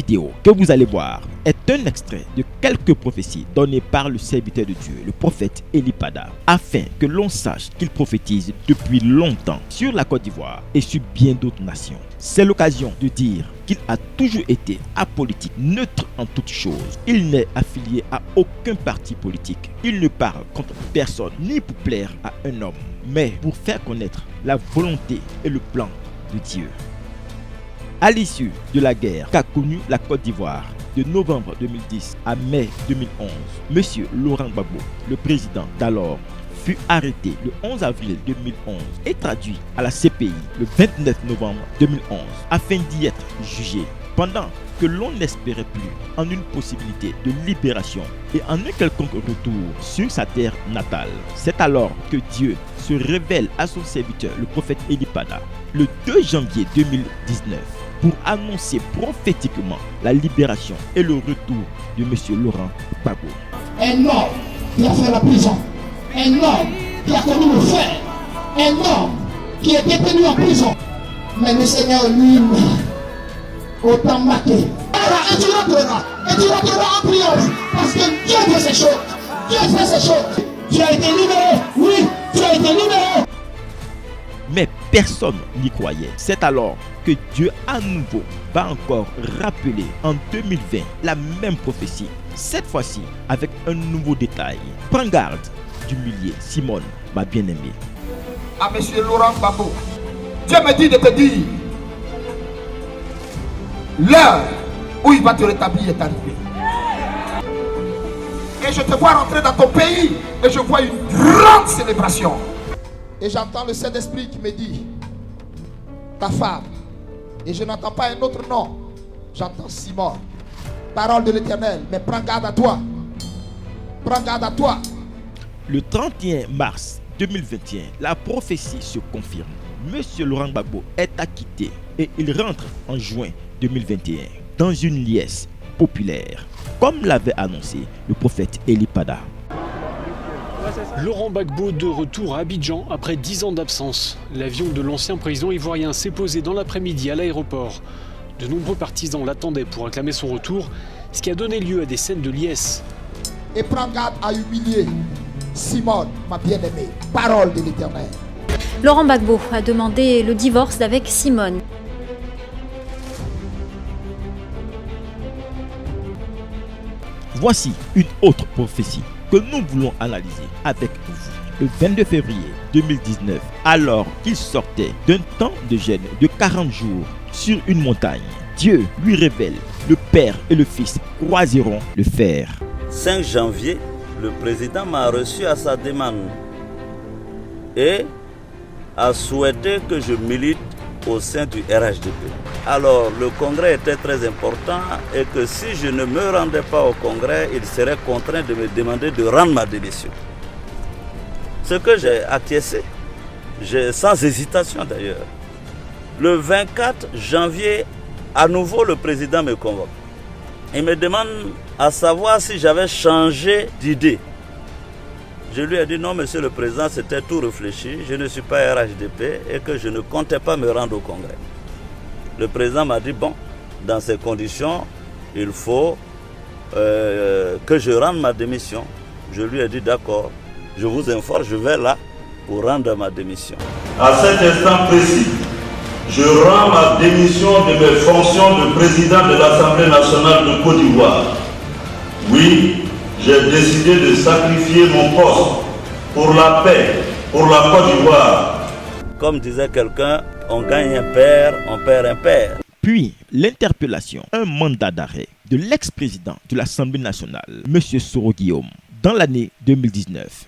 vidéo que vous allez voir est un extrait de quelques prophéties données par le serviteur de Dieu, le prophète Eli Pada, afin que l'on sache qu'il prophétise depuis longtemps sur la Côte d'Ivoire et sur bien d'autres nations. C'est l'occasion de dire qu'il a toujours été apolitique, neutre en toutes choses. Il n'est affilié à aucun parti politique. Il ne parle contre personne, ni pour plaire à un homme, mais pour faire connaître la volonté et le plan de Dieu. À l'issue de la guerre qu'a connue la Côte d'Ivoire de novembre 2010 à mai 2011, M. Laurent Gbagbo, le président d'alors, fut arrêté le 11 avril 2011 et traduit à la CPI le 29 novembre 2011 afin d'y être jugé. Pendant que l'on n'espérait plus en une possibilité de libération et en un quelconque retour sur sa terre natale, c'est alors que Dieu se révèle à son serviteur, le prophète Eli Pada, le 2 janvier 2019, pour annoncer prophétiquement la libération et le retour de M. Laurent Gbagbo. Un homme qui a fait la prison, un homme qui a connu le fer, un homme qui est détenu en prison, mais le Seigneur lui-même, autant marqué. Et tu rentreras en triomphe, parce que Dieu fait ces choses, Dieu fait ces choses. Tu as été libéré, oui, tu as été libéré. Mais personne n'y croyait. C'est alors que Dieu à nouveau va encore rappeler en 2020 la même prophétie, cette fois-ci avec un nouveau détail. Prends garde d'humilier Simone, ma bien-aimée. À M. Laurent Gbagbo, Dieu me dit de te dire, l'heure où il va te rétablir est arrivée. Et je te vois rentrer dans ton pays et je vois une grande célébration. Et j'entends le Saint-Esprit qui me dit, ta femme, et je n'entends pas un autre nom, j'entends Simon, parole de l'Éternel, mais prends garde à toi, prends garde à toi. Le 31 mars 2021, la prophétie se confirme. Monsieur Laurent Gbagbo est acquitté et il rentre en juin 2021 dans une liesse populaire, comme l'avait annoncé le prophète Eli Pada. Laurent Gbagbo de retour à Abidjan après 10 ans d'absence. L'avion de l'ancien président ivoirien s'est posé dans l'après-midi à l'aéroport. De nombreux partisans l'attendaient pour acclamer son retour, ce qui a donné lieu à des scènes de liesse. Et prends garde à humilier Simone, ma bien-aimée, parole de l'Éternel. Laurent Gbagbo a demandé le divorce avec Simone. Voici une autre prophétie que nous voulons analyser avec vous. Le 22 février 2019, alors qu'il sortait d'un temps de jeûne de 40 jours sur une montagne, Dieu lui révèle le Père et le Fils croiseront le fer. 5 janvier, le président m'a reçu à sa demande et a souhaité que je milite au sein du RHDP. Alors le congrès était très important et que si je ne me rendais pas au congrès, il serait contraint de me demander de rendre ma démission. Ce que j'ai acquiescé, sans hésitation d'ailleurs. Le 24 janvier, à nouveau le président me convoque. Il me demande à savoir si j'avais changé d'idée. Je lui ai dit non, monsieur le président, c'était tout réfléchi, je ne suis pas RHDP et que je ne comptais pas me rendre au congrès. Le président m'a dit bon, dans ces conditions, il faut que je rende ma démission. Je lui ai dit d'accord, je vous informe, je vais là pour rendre ma démission. À cet instant précis, je rends ma démission de mes fonctions de président de l'Assemblée nationale de Côte d'Ivoire. Oui, j'ai décidé de sacrifier mon poste pour la paix, pour la Côte d'Ivoire. Comme disait quelqu'un, on gagne un père, on perd un père. Puis l'interpellation, un mandat d'arrêt de l'ex-président de l'Assemblée nationale, M. Soro Guillaume, dans l'année 2019.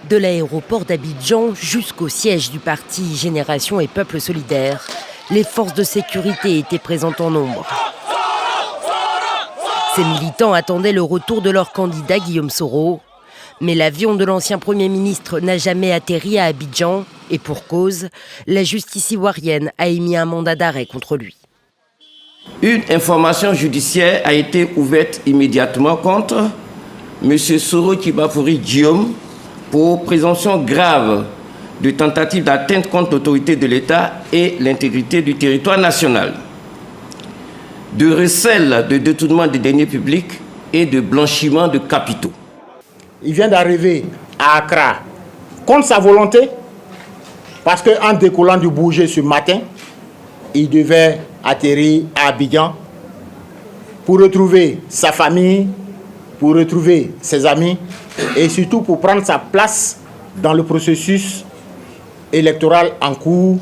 De l'aéroport d'Abidjan jusqu'au siège du parti Génération et Peuple Solidaire, les forces de sécurité étaient présentes en nombre. Ces militants attendaient le retour de leur candidat Guillaume Soro. Mais l'avion de l'ancien Premier ministre n'a jamais atterri à Abidjan. Et pour cause, la justice ivoirienne a émis un mandat d'arrêt contre lui. Une information judiciaire a été ouverte immédiatement contre M. Soro Kibafori Guillaume pour présomption grave de tentative d'atteinte contre l'autorité de l'État et l'intégrité du territoire national. de recel de détournement des deniers publics et de blanchiment de capitaux. Il vient d'arriver à Accra contre sa volonté parce qu'en décollant du Bourget ce matin, il devait atterrir à Abidjan pour retrouver sa famille, pour retrouver ses amis et surtout pour prendre sa place dans le processus électoral en cours.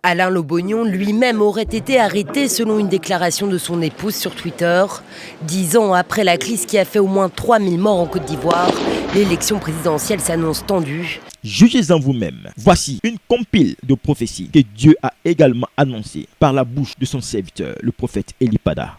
Alain Lobognon lui-même aurait été arrêté selon une déclaration de son épouse sur Twitter. 10 ans après la crise qui a fait au moins 3000 morts en Côte d'Ivoire, l'élection présidentielle s'annonce tendue. Jugez-en vous-même. Voici une compile de prophéties que Dieu a également annoncées par la bouche de son serviteur, le prophète Eli Pada.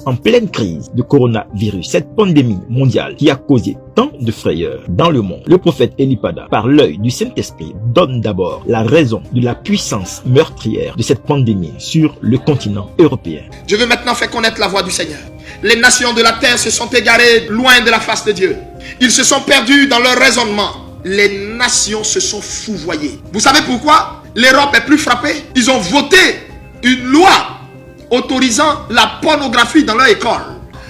En pleine crise de coronavirus, cette pandémie mondiale qui a causé tant de frayeur dans le monde, le prophète Eli Pada, par l'œil du Saint-Esprit, donne d'abord la raison de la puissance meurtrière de cette pandémie sur le continent européen. Je veux maintenant faire connaître la voix du Seigneur. Les nations de la terre se sont égarées loin de la face de Dieu. Ils se sont perdus dans leur raisonnement. Les nations se sont fouvoyées. Vous savez pourquoi l'Europe est plus frappée? Ils ont voté une loi autorisant la pornographie dans leur école.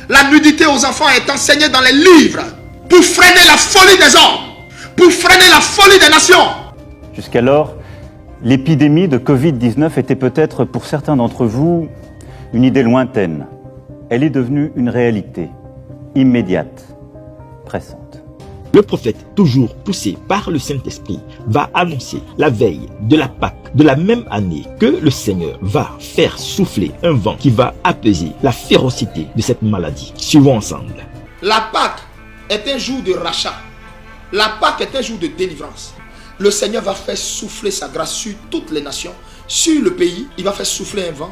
La nudité aux enfants est enseignée dans les livres pour freiner la folie des hommes, pour freiner la folie des nations. Jusqu'alors, l'épidémie de Covid-19 était peut-être pour certains d'entre vous une idée lointaine. Elle est devenue une réalité immédiate, pressante. Le prophète, toujours poussé par le Saint-Esprit, va annoncer la veille de la Pâque de la même année que le Seigneur va faire souffler un vent qui va apaiser la férocité de cette maladie. Suivons ensemble. La Pâque est un jour de rachat. La Pâque est un jour de délivrance. Le Seigneur va faire souffler sa grâce sur toutes les nations, sur le pays. Il va faire souffler un vent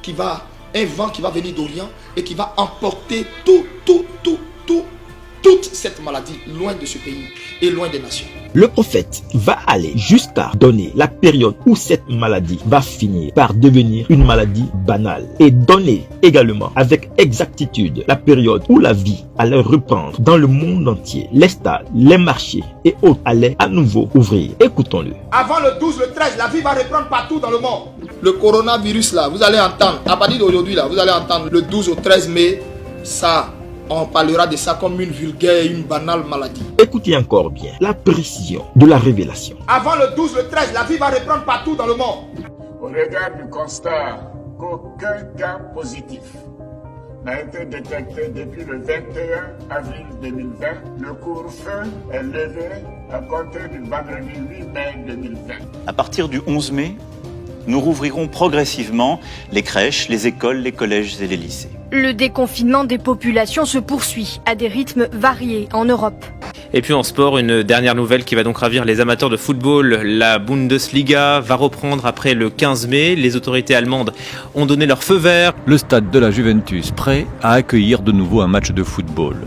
qui va venir d'Orient et qui va emporter toute cette maladie loin de ce pays et loin des nations. Le prophète va aller jusqu'à donner la période où cette maladie va finir par devenir une maladie banale et donner également avec exactitude la période où la vie allait reprendre dans le monde entier. Les stades, les marchés et autres allaient à nouveau ouvrir. Écoutons-le. Avant le 12, le 13, la vie va reprendre partout dans le monde. Le coronavirus là, vous allez entendre, à partir d'aujourd'hui là, vous allez entendre le 12 au 13 mai, ça, on parlera de ça comme une vulgaire, une banale maladie. Écoutez encore bien la précision de la révélation. Avant le 12, le 13, la vie va reprendre partout dans le monde. Au regard du constat qu'aucun cas positif n'a été détecté depuis le 21 avril 2020, le couvre-feu est levé à compter du vendredi 8 mai 2020. À partir du 11 mai, nous rouvrirons progressivement les crèches, les écoles, les collèges et les lycées. Le déconfinement des populations se poursuit à des rythmes variés en Europe. Et puis en sport, une dernière nouvelle qui va donc ravir les amateurs de football. La Bundesliga va reprendre après le 15 mai. Les autorités allemandes ont donné leur feu vert. Le stade de la Juventus prêt à accueillir de nouveau un match de football.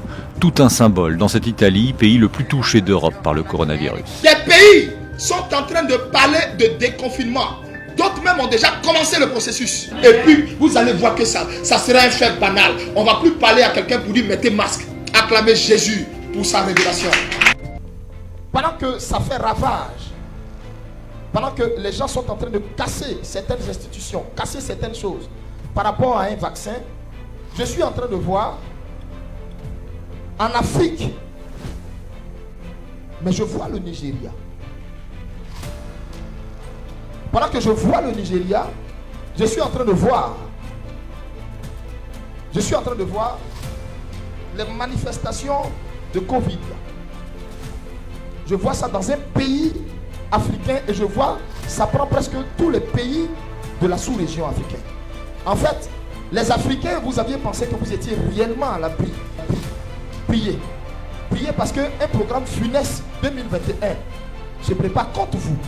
Tout un symbole dans cette Italie, pays le plus touché d'Europe par le coronavirus. Des pays sont en train de parler de déconfinement. D'autres même ont déjà commencé le processus. Et puis, vous allez voir que ça sera un fait banal. On ne va plus parler à quelqu'un pour dire mettez masque. Acclamez Jésus pour sa révélation. Pendant que ça fait ravage, pendant que les gens sont en train de casser certaines institutions, casser certaines choses par rapport à un vaccin, je suis en train de voir en Afrique, mais je vois le Nigeria. Pendant que je vois le Nigeria, je suis en train de voir les manifestations de Covid. Je vois ça dans un pays africain et je vois ça prend presque tous les pays de la sous-région africaine. En fait, les Africains, vous aviez pensé que vous étiez réellement à l'abri. Priez. Priez parce qu'un programme funeste 2021 se prépare contre vous.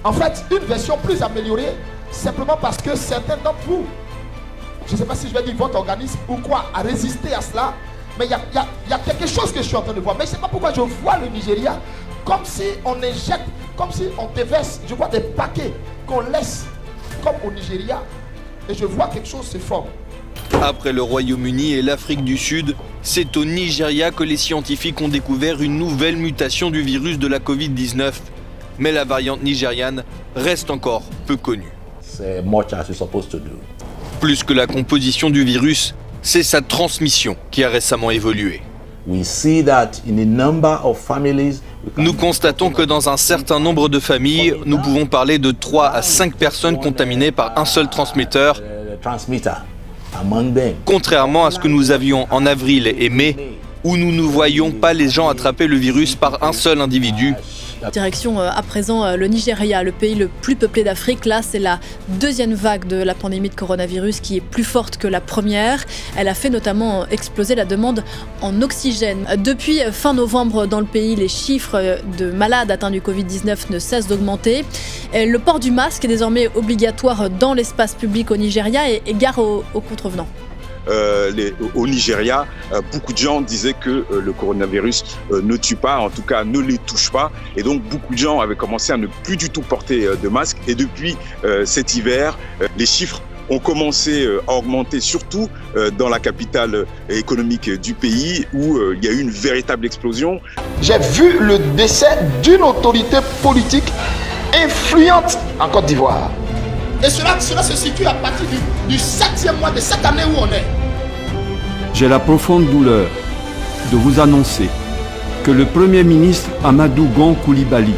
En fait, une version plus améliorée, simplement parce que certains d'entre vous, je ne sais pas si je vais dire votre organisme ou quoi, a résisté à cela, mais il y a quelque chose que je suis en train de voir. Mais je ne sais pas pourquoi je vois le Nigeria comme si on injecte, comme si on déverse. Je vois des paquets qu'on laisse comme au Nigeria et je vois quelque chose se forme. Après le Royaume-Uni et l'Afrique du Sud, c'est au Nigeria que les scientifiques ont découvert une nouvelle mutation du virus de la Covid-19. Mais la variante nigériane reste encore peu connue. There's much as we're supposed to do. Plus que la composition du virus, c'est sa transmission qui a récemment évolué. Nous constatons que dans un certain nombre de familles, nous pouvons parler de 3 à 5 personnes contaminées par un seul transmetteur, contrairement à ce que nous avions en avril et mai, où nous ne voyions pas les gens attraper le virus par un seul individu. Direction à présent le Nigeria, le pays le plus peuplé d'Afrique. Là, c'est la deuxième vague de la pandémie de coronavirus qui est plus forte que la première. Elle a fait notamment exploser la demande en oxygène. Depuis fin novembre, dans le pays, les chiffres de malades atteints du Covid-19 ne cessent d'augmenter. Le port du masque est désormais obligatoire dans l'espace public au Nigeria et gare aux contrevenants. Au Nigeria, beaucoup de gens disaient que le coronavirus ne tue pas, en tout cas ne les touche pas. Et donc beaucoup de gens avaient commencé à ne plus du tout porter de masque. Et depuis cet hiver, les chiffres ont commencé à augmenter, surtout dans la capitale économique du pays, où il y a eu une véritable explosion. J'ai vu le décès d'une autorité politique influente en Côte d'Ivoire. Et cela se situe à partir du 7e mois de cette année où on est. J'ai la profonde douleur de vous annoncer que le Premier ministre Amadou Gon Coulibaly,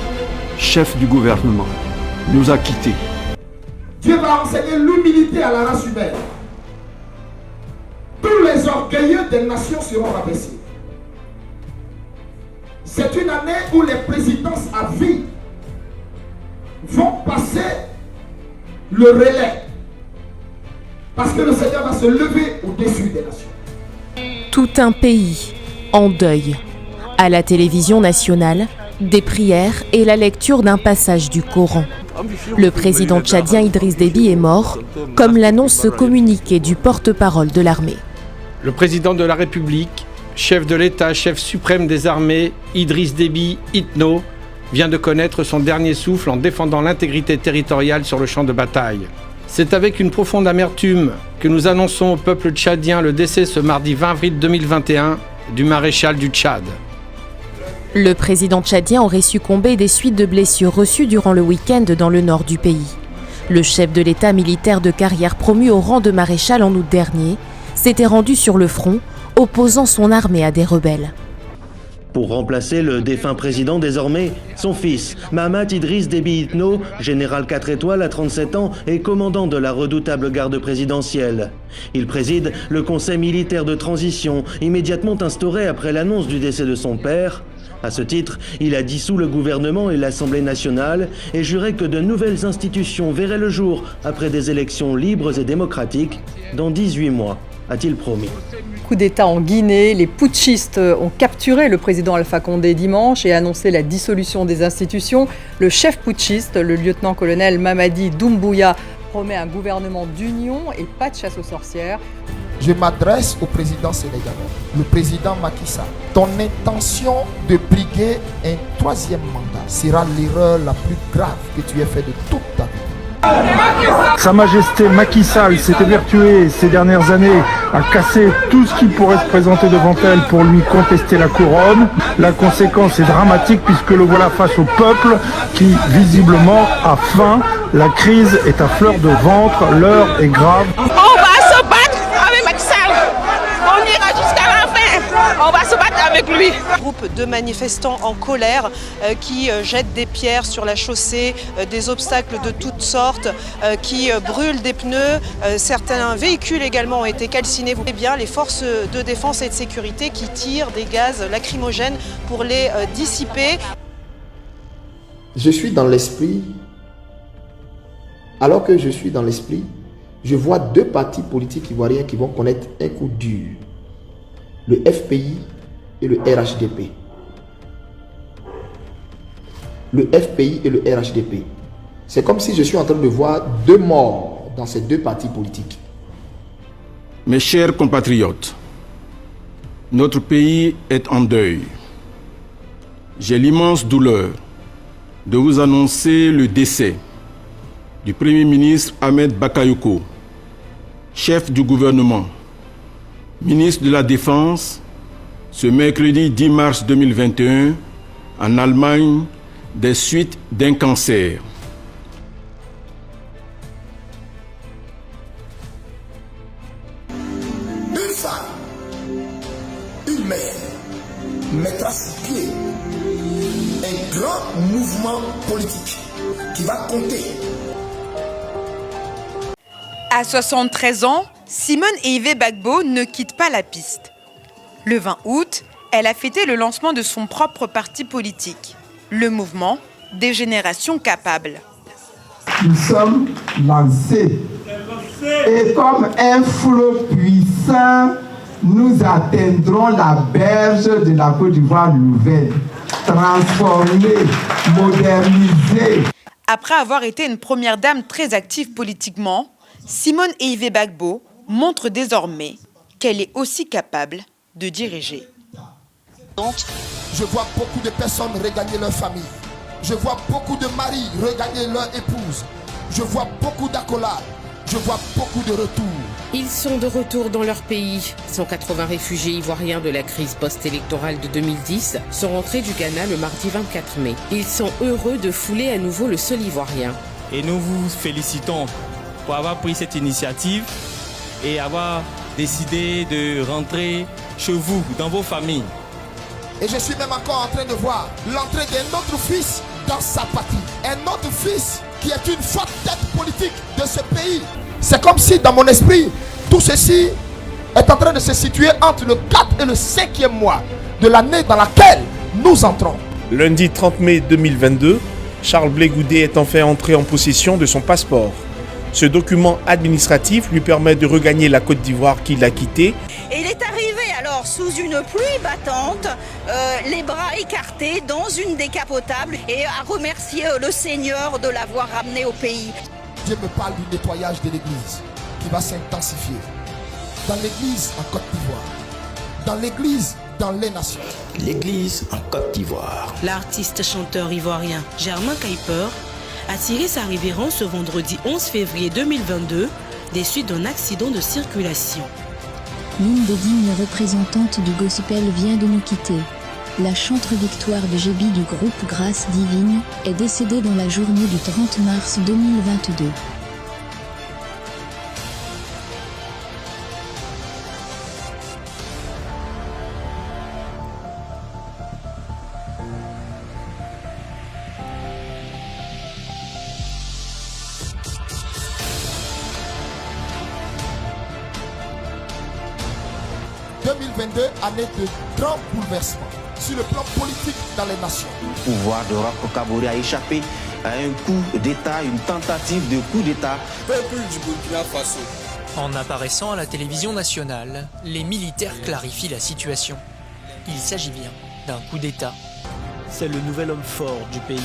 chef du gouvernement, nous a quittés. Dieu va enseigner l'humilité à la race humaine. Tous les orgueilleux des nations seront rabaissés. C'est une année où les présidences à vie vont passer le relais, parce que le Seigneur va se lever au-dessus des nations. Tout un pays en deuil. À la télévision nationale, des prières et la lecture d'un passage du Coran. Le président tchadien Idriss Déby est mort, comme l'annonce ce communiqué du porte-parole de l'armée. Le président de la République, chef de l'État, chef suprême des armées, Idriss Déby Itno, vient de connaître son dernier souffle en défendant l'intégrité territoriale sur le champ de bataille. C'est avec une profonde amertume que nous annonçons au peuple tchadien le décès ce mardi 20 avril 2021 du maréchal du Tchad. Le président tchadien aurait succombé des suites de blessures reçues durant le week-end dans le nord du pays. Le chef de l'État militaire de carrière promu au rang de maréchal en août dernier s'était rendu sur le front, opposant son armée à des rebelles. Pour remplacer le défunt président désormais, son fils, Mahamat Idriss Déby Itno, général 4 étoiles à 37 ans et commandant de la redoutable garde présidentielle. Il préside le conseil militaire de transition, immédiatement instauré après l'annonce du décès de son père. À ce titre, il a dissous le gouvernement et l'Assemblée nationale et juré que de nouvelles institutions verraient le jour après des élections libres et démocratiques dans 18 mois, a-t-il promis. Coup d'État en Guinée, les putschistes ont capturé le président Alpha Condé dimanche et annoncé la dissolution des institutions. Le chef putschiste, le lieutenant-colonel Mamadi Doumbouya, promet un gouvernement d'union et pas de chasse aux sorcières. Je m'adresse au président sénégalais, le président Macky Sall. Ton intention de briguer un 3e mandat sera l'erreur la plus grave que tu aies faite de toute ta vie. Sa Majesté Macky Sall s'est évertuée ces dernières années à casser tout ce qui pourrait se présenter devant elle pour lui contester la couronne. La conséquence est dramatique puisque le voilà face au peuple qui visiblement a faim. La crise est à fleur de ventre, l'heure est grave. On va se battre avec Macky Sall. On ira jusqu'à la fin. On va se battre avec lui. Groupe de manifestants en colère qui jettent des pierres sur la chaussée, des obstacles de toutes sortes, qui brûlent des pneus. Certains véhicules également ont été calcinés. Vous voyez bien les forces de défense et de sécurité qui tirent des gaz lacrymogènes pour les dissiper. Je suis dans l'esprit. Alors que je suis dans l'esprit, je vois 2 partis politiques ivoiriens qui vont connaître un coup dur. Le FPI et le RHDP. Le FPI et le RHDP. C'est comme si je suis en train de voir 2 morts dans ces 2 partis politiques. Mes chers compatriotes, notre pays est en deuil. J'ai l'immense douleur de vous annoncer le décès du Premier ministre Ahmed Bakayoko, chef du gouvernement, ministre de la Défense, ce mercredi 10 mars 2021, en Allemagne, des suites d'un cancer. politique qui va compter. À 73 ans, Simone Eyive Gbagbo ne quitte pas la piste. Le 20 août, elle a fêté le lancement de son propre parti politique, le mouvement des générations capables. Nous sommes lancés et comme un flot puissant, nous atteindrons la berge de la Côte d'Ivoire nouvelle, transformée, modernisée. Après avoir été une première dame très active politiquement, Simone Eyive Gbagbo montre désormais qu'elle est aussi capable de diriger. Je vois beaucoup de personnes regagner leur famille. Je vois beaucoup de maris regagner leur épouse. Je vois beaucoup d'accolades. Je vois beaucoup de retours. Ils sont de retour dans leur pays. 180 réfugiés ivoiriens de la crise post-électorale de 2010 sont rentrés du Ghana le mardi 24 mai. Ils sont heureux de fouler à nouveau le sol ivoirien. Et nous vous félicitons pour avoir pris cette initiative et avoir décidé de rentrer chez vous, dans vos familles. Et je suis même encore en train de voir l'entrée d'un autre fils dans sa patrie. Un autre fils qui est une forte tête politique de ce pays. C'est comme si dans mon esprit, tout ceci est en train de se situer entre le 4 et le 5e mois de l'année dans laquelle nous entrons. Lundi 30 mai 2022, Charles Blé Goudé est enfin entré en possession de son passeport. Ce document administratif lui permet de regagner la Côte d'Ivoire qu'il a quittée. Et il est arrivé alors sous une pluie battante, les bras écartés dans une décapotable et a remercié le Seigneur de l'avoir ramené au pays. Dieu me parle du nettoyage de l'église qui va s'intensifier. Dans l'église en Côte d'Ivoire, dans l'église dans les nations. L'église en Côte d'Ivoire. L'artiste chanteur ivoirien Germain Kuiper a tiré sa révérence ce vendredi 11 février 2022 des suites d'un accident de circulation. L'une des dignes représentantes du gospel vient de nous quitter. La chantre Victoire de Gébi du groupe Grâce Divine est décédée dans la journée du 30 mars 2022. Année de grands bouleversements sur le plan politique dans les nations. Le pouvoir de Roch Kaboré a échappé à un coup d'État, une tentative de coup d'État. Peuple du Burkina Faso. En apparaissant à la télévision nationale, les militaires clarifient la situation. Il s'agit bien d'un coup d'État. C'est le nouvel homme fort du pays.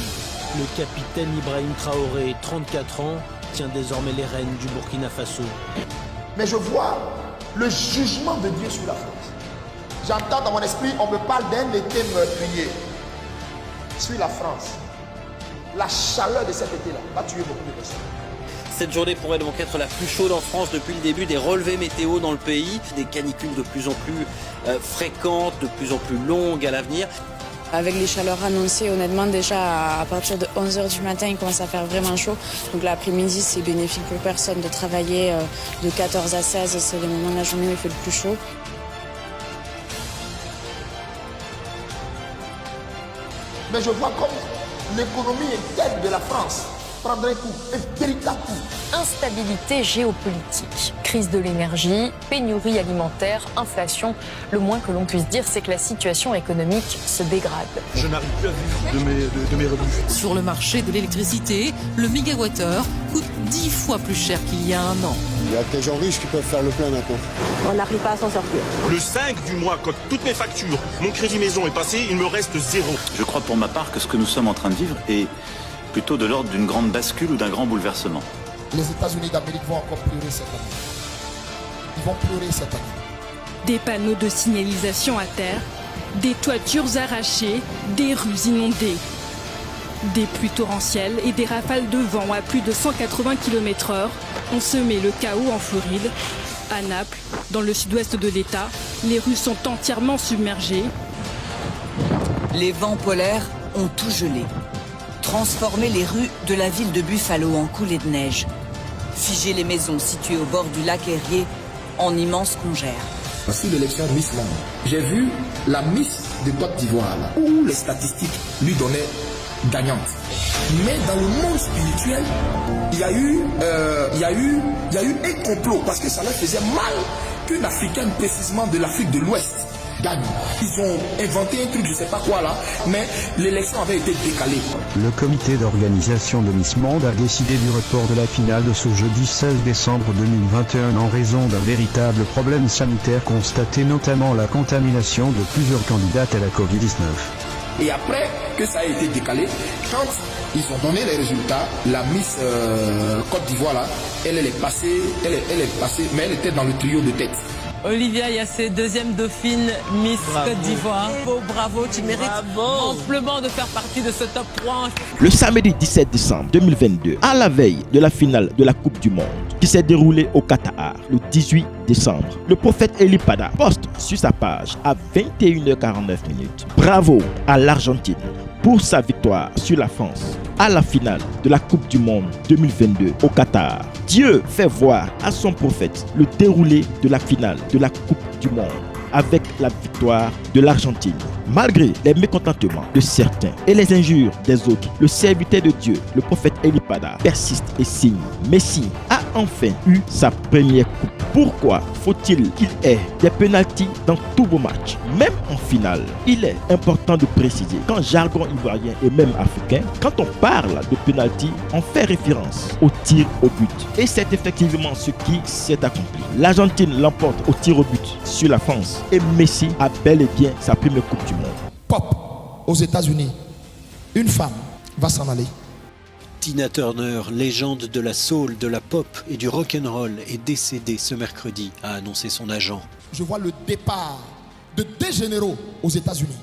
Le capitaine Ibrahim Traoré, 34 ans, tient désormais les rênes du Burkina Faso. Mais je vois le jugement de Dieu sur la France. J'entends dans mon esprit, on me parle d'un été meurtrier sur la France. La chaleur de cet été-là va tuer beaucoup de personnes. Cette journée pourrait donc être la plus chaude en France depuis le début des relevés météo dans le pays. Des canicules de plus en plus fréquentes, de plus en plus longues à l'avenir. Avec les chaleurs annoncées, honnêtement, déjà à partir de 11h du matin, il commence à faire vraiment chaud. Donc l'après-midi, c'est bénéfique pour personne de travailler de 14 à 16. C'est le moment de la journée où il fait le plus chaud. Mais je vois comme l'économie interne de la France prendre un coup, un véritable coup. Instabilité géopolitique, crise de l'énergie, pénurie alimentaire, inflation. Le moins que l'on puisse dire, c'est que la situation économique se dégrade. Je n'arrive plus à vivre de mes revenus. Sur le marché de l'électricité, le mégawattheure coûte 10 fois plus cher qu'il y a un an. Il y a des gens riches qui peuvent faire le plein maintenant. On n'arrive pas à s'en sortir. Le 5 du mois, quand toutes mes factures, mon crédit maison est passé, il me reste 0. Je crois pour ma part que ce que nous sommes en train de vivre est plutôt de l'ordre d'une grande bascule ou d'un grand bouleversement. Les États-Unis d'Amérique vont encore pleurer cette année. Ils vont pleurer cette année. Des panneaux de signalisation à terre, des toitures arrachées, des rues inondées. Des pluies torrentielles et des rafales de vent à plus de 180 km/h ont semé le chaos en Floride. À Naples, dans le sud-ouest de l'État, les rues sont entièrement submergées. Les vents polaires ont tout gelé. Transformer les rues de la ville de Buffalo en coulées de neige. Figer les maisons situées au bord du lac Erie en immenses congères. Voici l'élection Miss Land. J'ai vu la Miss de Côte d'Ivoire où les statistiques lui donnaient gagnante. Mais dans le monde spirituel, il y a eu un complot parce que ça leur faisait mal qu'une Africaine précisément de l'Afrique de l'Ouest gagne. Ils ont inventé un truc, je ne sais pas quoi là, mais l'élection avait été décalée. Le comité d'organisation de Miss Monde a décidé du report de la finale de ce jeudi 16 décembre 2021 en raison d'un véritable problème sanitaire constaté, notamment la contamination de plusieurs candidates à la Covid-19. Et après que ça a été décalé, quand ils ont donné les résultats, la Miss Côte d'Ivoire là, elle est passée, mais elle était dans le trio de tête. Olivia Yassé, deuxième dauphine Miss Côte d'Ivoire. Bravo, tu mérites amplement de faire partie de ce top 3. Le samedi 17 décembre 2022, à la veille de la finale de la Coupe du Monde, qui s'est déroulée au Qatar le 18 décembre, le prophète Eli Pada poste sur sa page à 21h49. Bravo à l'Argentine pour sa victoire sur la France à la finale de la Coupe du Monde 2022 au Qatar. Dieu fait voir à son prophète le déroulé de la finale de la Coupe du Monde avec la victoire de l'Argentine. Malgré les mécontentements de certains et les injures des autres, le serviteur de Dieu, le prophète Eli Pada, persiste et signe. Messi a enfin eu sa première coupe. Pourquoi faut-il qu'il ait des pénaltys dans tous vos matchs, même en finale? Il est important de préciser qu'en jargon ivoirien et même africain, quand on parle de pénalty, on fait référence au tir au but. Et c'est effectivement ce qui s'est accompli. L'Argentine l'emporte au tir au but sur la France et Messi a bel et bien sa première coupe du monde. Pop aux États-Unis, une femme va s'en aller. Tina Turner, légende de la soul, de la pop et du rock'n'roll, est décédée ce mercredi, a annoncé son agent. Je vois le départ de deux généraux aux États-Unis.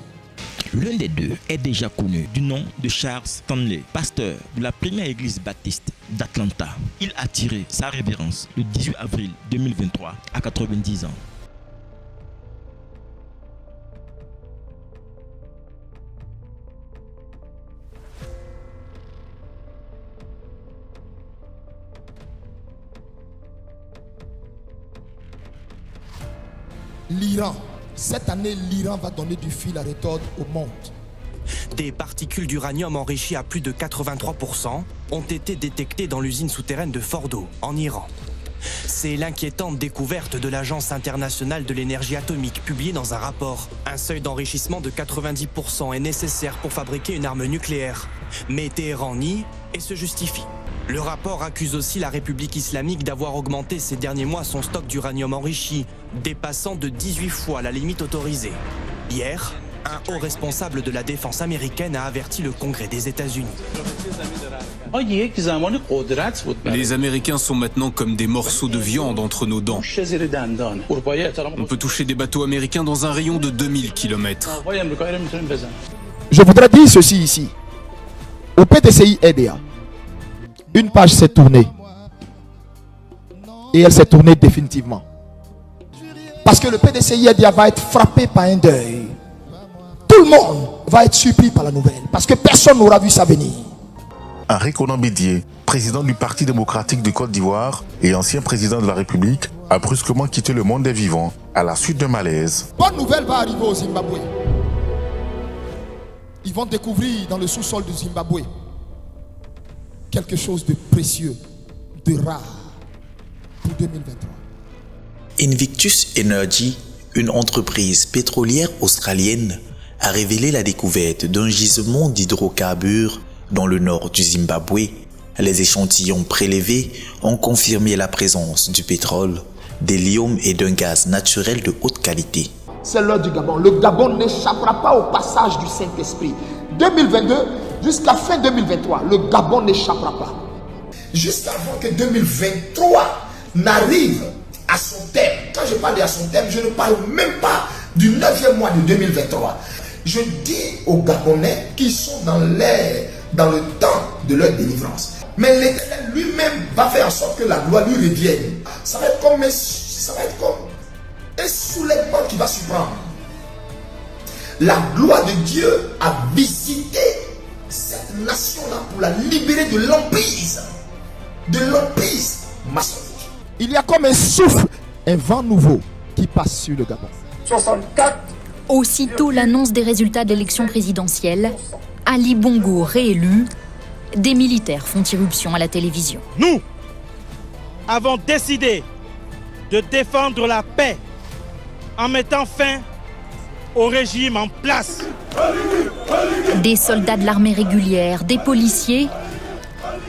L'un des deux est déjà connu du nom de Charles Stanley, pasteur de la première église baptiste d'Atlanta. Il a tiré sa révérence le 18 avril 2023 à 90 ans. L'Iran. Cette année, l'Iran va donner du fil à retordre au monde. Des particules d'uranium enrichies à plus de 83% ont été détectées dans l'usine souterraine de Fordo, en Iran. C'est l'inquiétante découverte de l'Agence internationale de l'énergie atomique publiée dans un rapport. Un seuil d'enrichissement de 90% est nécessaire pour fabriquer une arme nucléaire. Mais Téhéran nie et se justifie. Le rapport accuse aussi la République islamique d'avoir augmenté ces derniers mois son stock d'uranium enrichi, dépassant de 18 fois la limite autorisée. Hier, un haut responsable de la défense américaine a averti le Congrès des États-Unis. Les Américains sont maintenant comme des morceaux de viande entre nos dents. On peut toucher des bateaux américains dans un rayon de 2000 km. Je voudrais dire ceci ici. Au PDCI EDA, une page s'est tournée. Et elle s'est tournée définitivement. Parce que le PDCI EDA va être frappé par un deuil. Tout le monde va être surpris par la nouvelle. Parce que personne n'aura vu ça venir. Henri Konan Bédié, président du Parti démocratique de Côte d'Ivoire et ancien président de la République, a brusquement quitté le monde des vivants à la suite d'un malaise. Bonne nouvelle va arriver au Zimbabwe. Ils vont découvrir dans le sous-sol du Zimbabwe quelque chose de précieux, de rare pour 2023. Invictus Energy, une entreprise pétrolière australienne, a révélé la découverte d'un gisement d'hydrocarbures dans le nord du Zimbabwe. Les échantillons prélevés ont confirmé la présence du pétrole, d'hélium et d'un gaz naturel de haute qualité. C'est l'heure du Gabon. Le Gabon n'échappera pas au passage du Saint-Esprit. 2022 jusqu'à fin 2023, le Gabon n'échappera pas. Juste avant que 2023 n'arrive à son terme. Quand je parle à son terme, je ne parle même pas du 9e mois de 2023. Je dis aux Gabonais qui sont dans le temps de leur délivrance. Mais l'Éternel lui-même va faire en sorte que la gloire lui revienne. Ça va être comme un soulèvement qui va surprendre. La gloire de Dieu a visité cette nation-là pour la libérer de l'emprise maçonnique. Il y a comme un souffle, un vent nouveau qui passe sur le Gabon. 64. Aussitôt l'annonce des résultats de l'élection présidentielle, Ali Bongo réélu, des militaires font irruption à la télévision. Nous avons décidé de défendre la paix en mettant fin au régime en place. Des soldats de l'armée régulière, des policiers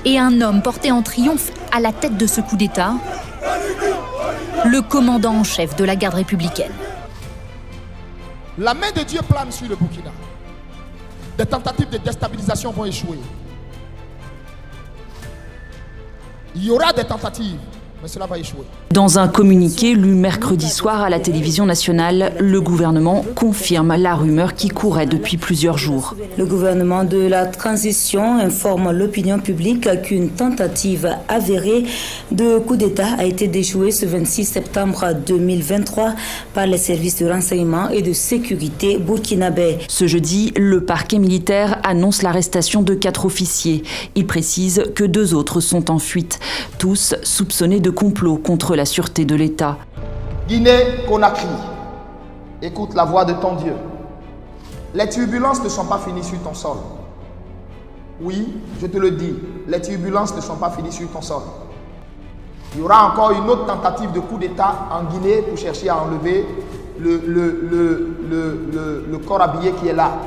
et un homme porté en triomphe à la tête de ce coup d'État, le commandant en chef de la garde républicaine. La main de Dieu plane sur le Burkina. Des tentatives de déstabilisation vont échouer. Il y aura des tentatives, mais cela va échouer. Dans un communiqué lu mercredi soir à la télévision nationale, le gouvernement confirme la rumeur qui courait depuis plusieurs jours. Le gouvernement de la transition informe l'opinion publique qu'une tentative avérée de coup d'État a été déjouée ce 26 septembre 2023 par les services de renseignement et de sécurité burkinabais. Ce jeudi, le parquet militaire annonce l'arrestation de 4 officiers. Il précise que 2 autres sont en fuite, tous soupçonnés de complot contre la sûreté de l'État. Guinée-Conakry, écoute la voix de ton Dieu. Les turbulences ne sont pas finies sur ton sol. Oui, je te le dis, les turbulences ne sont pas finies sur ton sol. Il y aura encore une autre tentative de coup d'État en Guinée pour chercher à enlever le corps habillé qui est là.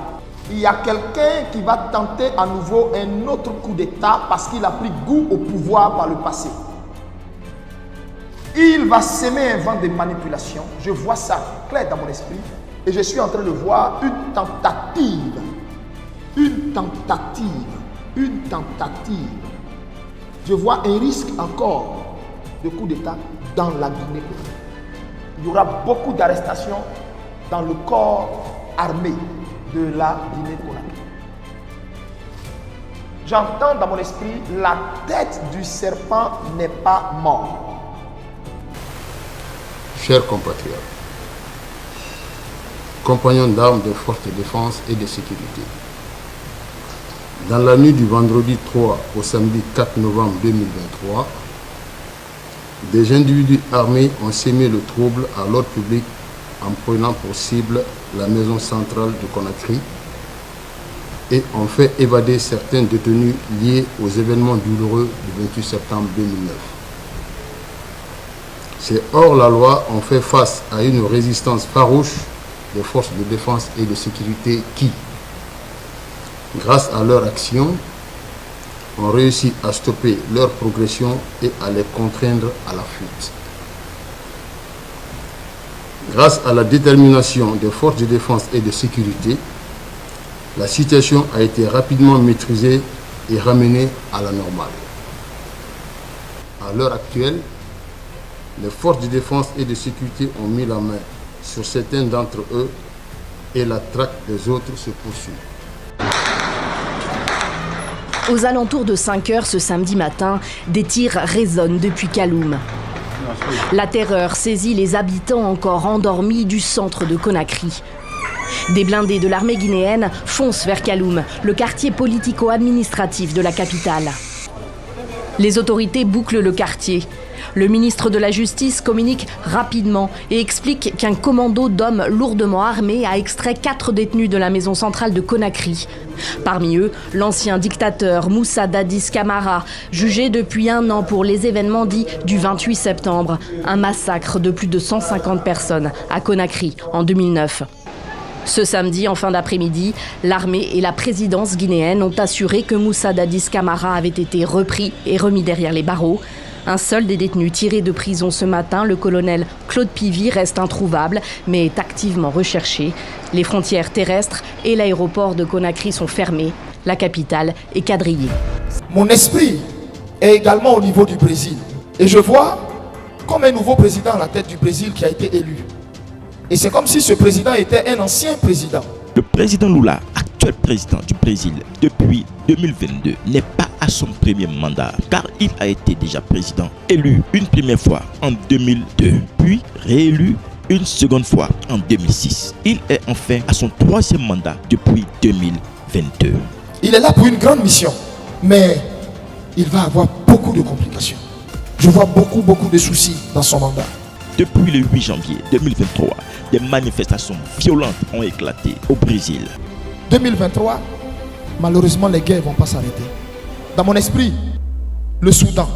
Il y a quelqu'un qui va tenter à nouveau un autre coup d'État parce qu'il a pris goût au pouvoir par le passé. Il va s'aimer un vent de manipulation. Je vois ça clair dans mon esprit. Et je suis en train de voir une tentative. Je vois un risque encore de coup d'État dans la Guinée. Il y aura beaucoup d'arrestations dans le corps armé de la Guinée-Conakry. J'entends dans mon esprit, la tête du serpent n'est pas morte. Chers compatriotes, compagnons d'armes des forces de défense et de sécurité, dans la nuit du vendredi 3 au samedi 4 novembre 2023, des individus armés ont sémé le trouble à l'ordre public en prenant pour cible la maison centrale de Conakry et ont fait évader certains détenus liés aux événements douloureux du 28 septembre 2009. Ces hors-la-loi ont fait face à une résistance farouche des forces de défense et de sécurité qui, grâce à leur action, ont réussi à stopper leur progression et à les contraindre à la fuite. Grâce à la détermination des forces de défense et de sécurité, la situation a été rapidement maîtrisée et ramenée à la normale. À l'heure actuelle, les forces de défense et de sécurité ont mis la main sur certains d'entre eux et la traque des autres se poursuit. Aux alentours de 5 heures ce samedi matin, des tirs résonnent depuis Kaloum. La terreur saisit les habitants encore endormis du centre de Conakry. Des blindés de l'armée guinéenne foncent vers Kaloum, le quartier politico-administratif de la capitale. Les autorités bouclent le quartier. Le ministre de la Justice communique rapidement et explique qu'un commando d'hommes lourdement armés a extrait 4 détenus de la maison centrale de Conakry. Parmi eux, l'ancien dictateur Moussa Dadis Camara, jugé depuis 1 an pour les événements dits du 28 septembre, un massacre de plus de 150 personnes à Conakry en 2009. Ce samedi, en fin d'après-midi, l'armée et la présidence guinéenne ont assuré que Moussa Dadis Camara avait été repris et remis derrière les barreaux. Un seul des détenus tirés de prison ce matin, le colonel Claude Pivy, reste introuvable, mais est activement recherché. Les frontières terrestres et l'aéroport de Conakry sont fermés. La capitale est quadrillée. Mon esprit est également au niveau du Brésil. Et je vois comme un nouveau président à la tête du Brésil qui a été élu. Et c'est comme si ce président était un ancien président. Le président Lula, actuel président du Brésil depuis 2022, n'est pas à son premier mandat, car il a été déjà président, élu une première fois en 2002, puis réélu une seconde fois en 2006. Il est enfin à son 3e mandat depuis 2022. Il est là pour une grande mission, mais il va avoir beaucoup de complications. Je vois beaucoup de soucis dans son mandat. Depuis le 8 janvier 2023, des manifestations violentes ont éclaté au Brésil. 2023, malheureusement les guerres ne vont pas s'arrêter. Dans mon esprit, le Soudan.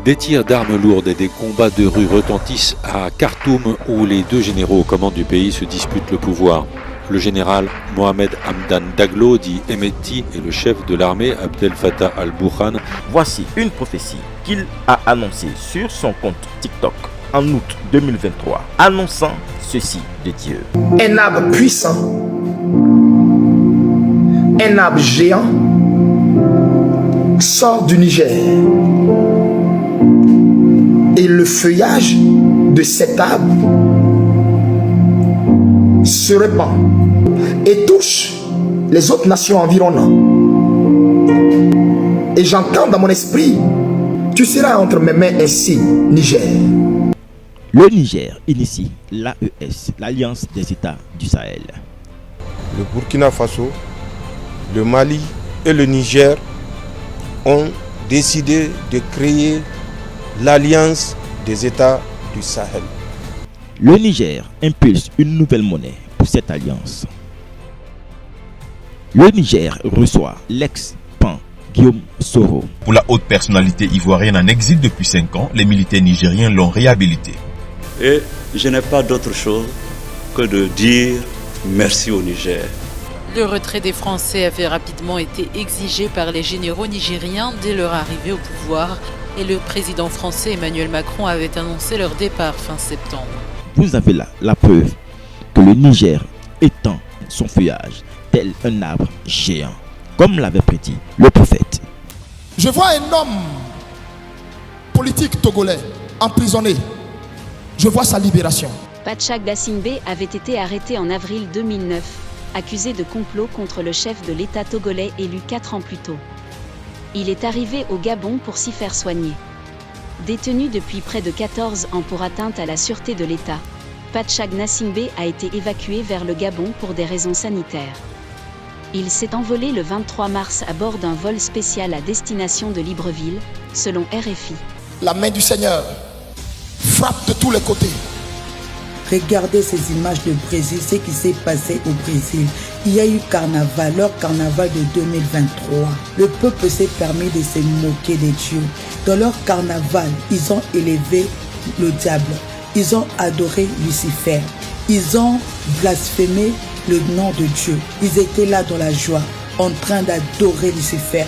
Des tirs d'armes lourdes et des combats de rue retentissent à Khartoum où les deux généraux aux commandes du pays se disputent le pouvoir. Le général Mohamed Hamdan Daglo, dit Hemeti, et le chef de l'armée Abdel Fattah al-Burhan. Voici une prophétie qu'il a annoncée sur son compte TikTok en août 2023, annonçant ceci de Dieu. Un arbre puissant, un arbre géant sort du Niger. Et le feuillage de cet arbre se répand et touche les autres nations environnantes. Et j'entends dans mon esprit, tu seras entre mes mains ainsi, Niger. Le Niger initie l'AES, l'Alliance des États du Sahel. Le Burkina Faso, le Mali et le Niger ont décidé de créer l'Alliance des États du Sahel. Le Niger impulse une nouvelle monnaie pour cette alliance. Le Niger reçoit l'ex-pan Guillaume Soro. Pour la haute personnalité ivoirienne en exil depuis 5 ans, les militaires nigériens l'ont réhabilité. Et je n'ai pas d'autre chose que de dire merci au Niger. Le retrait des Français avait rapidement été exigé par les généraux nigériens dès leur arrivée au pouvoir. Et le président français Emmanuel Macron avait annoncé leur départ fin septembre. Vous avez là la preuve que le Niger étend son feuillage tel un arbre géant, comme l'avait prédit le prophète. Je vois un homme politique togolais emprisonné. Je vois sa libération. Pachak Dassingbe avait été arrêté en avril 2009, accusé de complot contre le chef de l'État togolais élu 4 ans plus tôt. Il est arrivé au Gabon pour s'y faire soigner. Détenu depuis près de 14 ans pour atteinte à la sûreté de l'État, Pachak Dassingbe a été évacué vers le Gabon pour des raisons sanitaires. Il s'est envolé le 23 mars à bord d'un vol spécial à destination de Libreville, selon RFI. La main du Seigneur frappe de tous les côtés. Regardez ces images de Brésil, ce qui s'est passé au Brésil. Il y a eu carnaval, leur carnaval de 2023. Le peuple s'est permis de se moquer des dieux. Dans leur carnaval, ils ont élevé le diable. Ils ont adoré Lucifer. Ils ont blasphémé le nom de Dieu. Ils étaient là dans la joie, en train d'adorer Lucifer.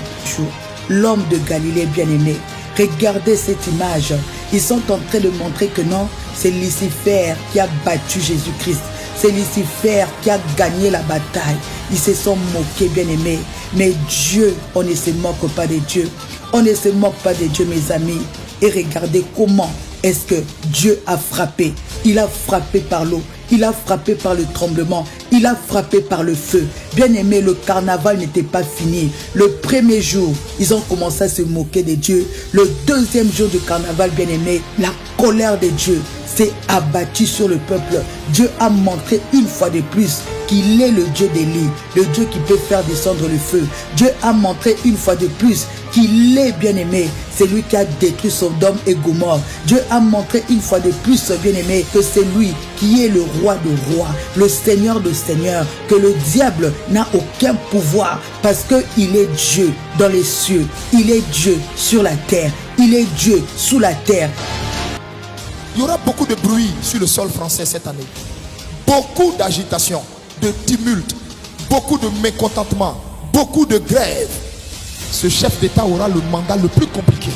L'homme de Galilée bien-aimé. Regardez cette image. Ils sont en train de montrer que non, c'est Lucifer qui a battu Jésus-Christ. C'est Lucifer qui a gagné la bataille. Ils se sont moqués, bien-aimés. Mais Dieu, on ne se moque pas de Dieu. On ne se moque pas de Dieu, mes amis. Et regardez comment est-ce que Dieu a frappé. Il a frappé par l'eau. Il a frappé par le tremblement. Il a frappé par le feu. Bien aimé, le carnaval n'était pas fini. Le premier jour, ils ont commencé à se moquer de Dieu. Le deuxième jour du carnaval, bien aimé, la colère de Dieu s'est abattue sur le peuple. Dieu a montré une fois de plus qu'il est le Dieu d'Élie, le Dieu qui peut faire descendre le feu. Dieu a montré une fois de plus qu'il est bien-aimé, c'est lui qui a détruit Sodome et Gomorrhe. Dieu a montré une fois de plus, bien-aimé, que c'est lui qui est le roi de rois, le seigneur de seigneurs, que le diable n'a aucun pouvoir parce qu'il est Dieu dans les cieux, il est Dieu sur la terre, il est Dieu sous la terre. Il y aura beaucoup de bruit sur le sol français cette année. Beaucoup d'agitation, de tumulte, beaucoup de mécontentement, beaucoup de grèves. Ce chef d'État aura le mandat le plus compliqué.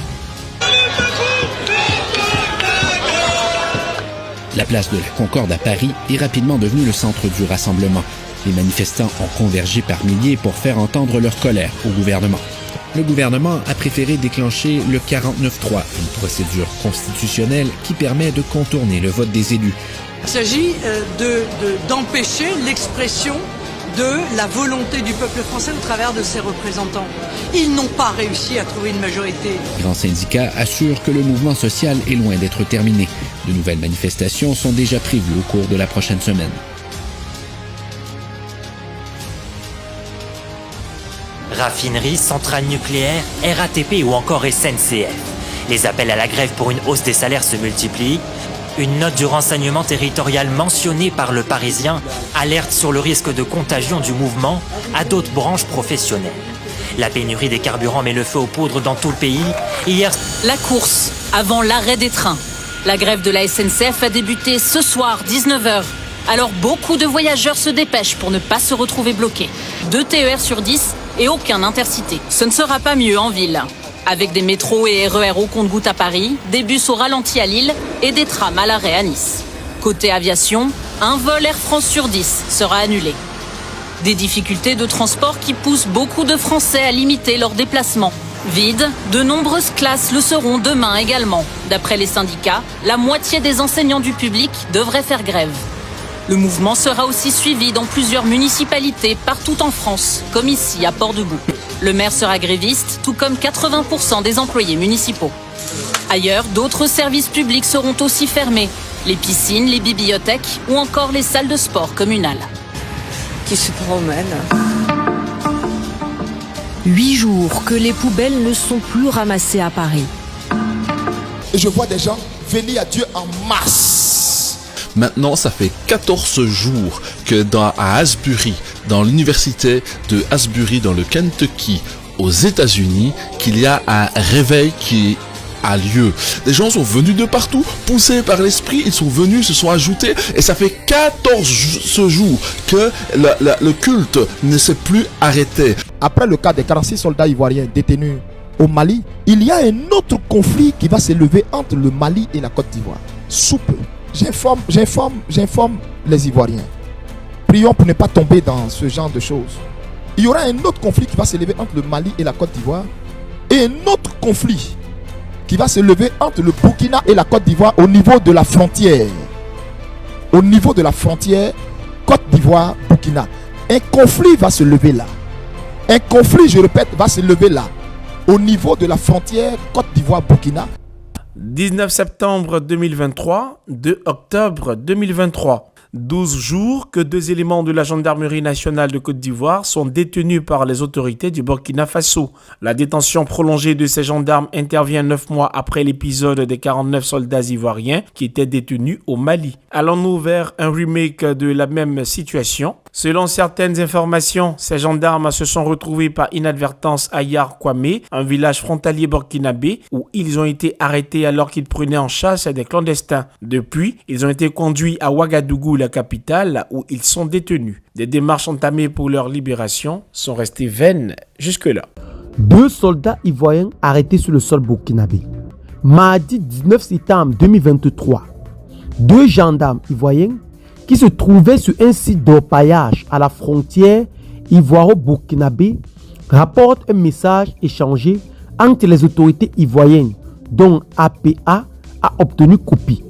La place de la Concorde à Paris est rapidement devenue le centre du rassemblement. Les manifestants ont convergé par milliers pour faire entendre leur colère au gouvernement. Le gouvernement a préféré déclencher le 49.3, une procédure constitutionnelle qui permet de contourner le vote des élus. Il s'agit d'empêcher l'expression de la volonté du peuple français au travers de ses représentants. Ils n'ont pas réussi à trouver une majorité. Les grands syndicats assurent que le mouvement social est loin d'être terminé. De nouvelles manifestations sont déjà prévues au cours de la prochaine semaine. Raffineries, centrales nucléaires, RATP ou encore SNCF. Les appels à la grève pour une hausse des salaires se multiplient. Une note du renseignement territorial mentionnée par le Parisien alerte sur le risque de contagion du mouvement à d'autres branches professionnelles. La pénurie des carburants met le feu aux poudres dans tout le pays. Hier, la course avant l'arrêt des trains. La grève de la SNCF a débuté ce soir, 19h. Alors beaucoup de voyageurs se dépêchent pour ne pas se retrouver bloqués. 2 TER sur 10 et aucun intercité. Ce ne sera pas mieux en ville. Avec des métros et RER au compte-gouttes à Paris, des bus au ralenti à Lille et des trams à l'arrêt à Nice. Côté aviation, un vol Air France sur 10 sera annulé. Des difficultés de transport qui poussent beaucoup de Français à limiter leurs déplacements. Vides, de nombreuses classes le seront demain également. D'après les syndicats, la moitié des enseignants du public devraient faire grève. Le mouvement sera aussi suivi dans plusieurs municipalités partout en France, comme ici à Port-de-Bouc. Le maire sera gréviste, tout comme 80% des employés municipaux. Ailleurs, d'autres services publics seront aussi fermés. Les piscines, les bibliothèques ou encore les salles de sport communales. Qui se promènent. 8 jours que les poubelles ne sont plus ramassées à Paris. Et je vois des gens venir à Dieu en masse. Maintenant, ça fait 14 jours que à Asbury, dans l'université de Asbury, dans le Kentucky, aux États-Unis, qu'il y a un réveil qui a lieu. Les gens sont venus de partout, poussés par l'esprit, ils sont venus, se sont ajoutés, et ça fait 14 jours que le culte ne s'est plus arrêté. Après le cas des 46 soldats ivoiriens détenus au Mali, il y a un autre conflit qui va s'élever entre le Mali et la Côte d'Ivoire. Sous peu. J'informe les Ivoiriens. Prions pour ne pas tomber dans ce genre de choses. Il y aura un autre conflit qui va s'élever entre le Mali et la Côte d'Ivoire, et un autre conflit qui va se lever entre le Burkina et la Côte d'Ivoire au niveau de la frontière. Au niveau de la frontière Côte d'Ivoire-Burkina. Un conflit va se lever là. Un conflit, je répète, va se lever là. Au niveau de la frontière Côte d'Ivoire-Burkina. 19 septembre 2023, 2 octobre 2023. 12 jours que 2 éléments de la gendarmerie nationale de Côte d'Ivoire sont détenus par les autorités du Burkina Faso. La détention prolongée de ces gendarmes intervient 9 mois après l'épisode des 49 soldats ivoiriens qui étaient détenus au Mali. Allons-nous vers un remake de la même situation? Selon certaines informations, ces gendarmes se sont retrouvés par inadvertance à Yar Kwame, un village frontalier burkinabé, où ils ont été arrêtés alors qu'ils prenaient en chasse des clandestins. Depuis, ils ont été conduits à Ouagadougou, la capitale, où ils sont détenus. Des démarches entamées pour leur libération sont restées vaines jusque-là. 2 soldats ivoiriens arrêtés sur le sol burkinabé. Mardi 19 septembre 2023, 2 gendarmes ivoiriens qui se trouvaient sur un site d'orpaillage à la frontière ivoiro-burkinabé rapportent un message échangé entre les autorités ivoiriennes dont APA a obtenu copie.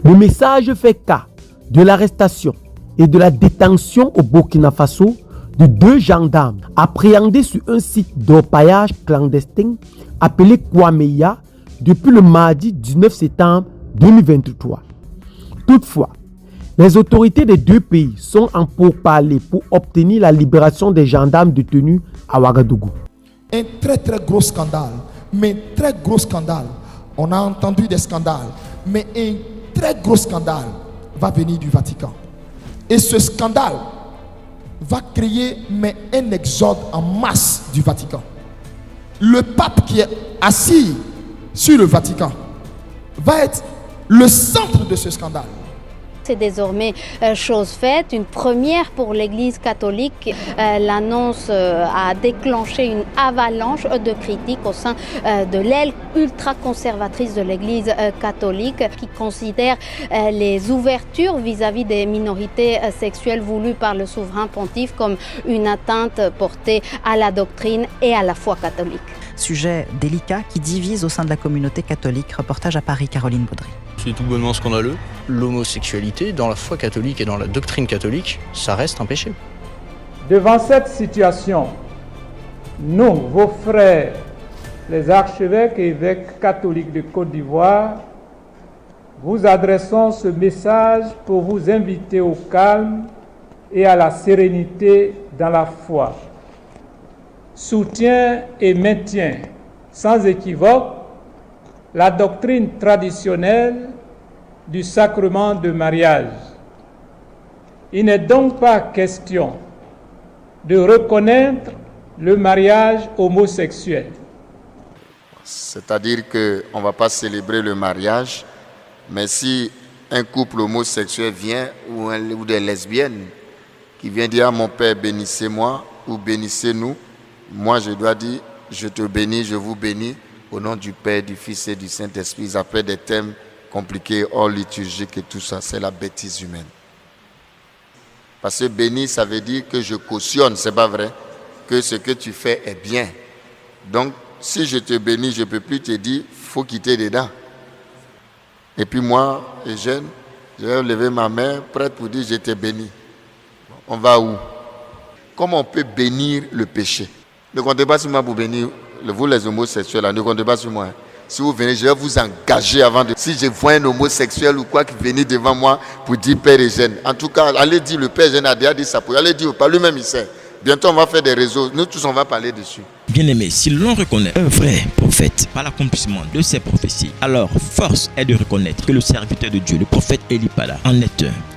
Le message fait cas de l'arrestation et de la détention au Burkina Faso de 2 gendarmes appréhendés sur un site d'orpaillage clandestin appelé Kwameya depuis le mardi 19 septembre 2023. Toutefois, les autorités des 2 pays sont en pourparlers pour obtenir la libération des gendarmes détenus à Ouagadougou. Un très gros scandale, mais très gros scandale. On a entendu des scandales, mais un très gros scandale va venir du Vatican. Et ce scandale va créer un exode en masse du Vatican. Le pape qui est assis sur le Vatican va être le centre de ce scandale. C'est désormais chose faite, une première pour l'Église catholique. L'annonce a déclenché une avalanche de critiques au sein de l'aile ultra-conservatrice de l'Église catholique qui considère les ouvertures vis-à-vis des minorités sexuelles voulues par le souverain pontife comme une atteinte portée à la doctrine et à la foi catholique. Sujet délicat qui divise au sein de la communauté catholique. Reportage à Paris, Caroline Baudry. C'est tout bonnement scandaleux. L'homosexualité, dans la foi catholique et dans la doctrine catholique, ça reste un péché. Devant cette situation, nous, vos frères, les archevêques et évêques catholiques de Côte d'Ivoire, vous adressons ce message pour vous inviter au calme et à la sérénité dans la foi. Soutien et maintien, sans équivoque, la doctrine traditionnelle du sacrement de mariage. Il n'est donc pas question de reconnaître le mariage homosexuel. C'est-à-dire qu'on ne va pas célébrer le mariage, mais si un couple homosexuel vient, ou des lesbiennes, qui vient dire à mon père, bénissez-moi ou bénissez-nous, moi je dois dire, je te bénis, je vous bénis, au nom du Père, du Fils et du Saint-Esprit. Ils appellent des thèmes compliqués, hors liturgiques et tout ça, c'est la bêtise humaine. Parce que béni, ça veut dire que je cautionne, c'est pas vrai, que ce que tu fais est bien. Donc, si je te bénis, je ne peux plus te dire, il faut quitter dedans. Et puis moi, jeune, je vais lever ma main, prête pour dire, je t'ai béni. On va où? Comment on peut bénir le péché? Ne comptez pas sur moi pour bénir, vous les homosexuels, là, ne comptez pas sur moi. Hein. Si vous venez, je vais vous engager avant de... Si je vois un homosexuel ou quoi qui venait devant moi pour dire Père Eugène, en tout cas, allez dire, le Père Eugène a déjà dit ça, allez dire, par lui-même il sait. Bientôt on va faire des réseaux, nous tous on va parler dessus. Bien-aimé, si l'on reconnaît un vrai prophète par l'accomplissement de ses prophéties, alors force est de reconnaître que le serviteur de Dieu, le prophète Élie Pada, en est un.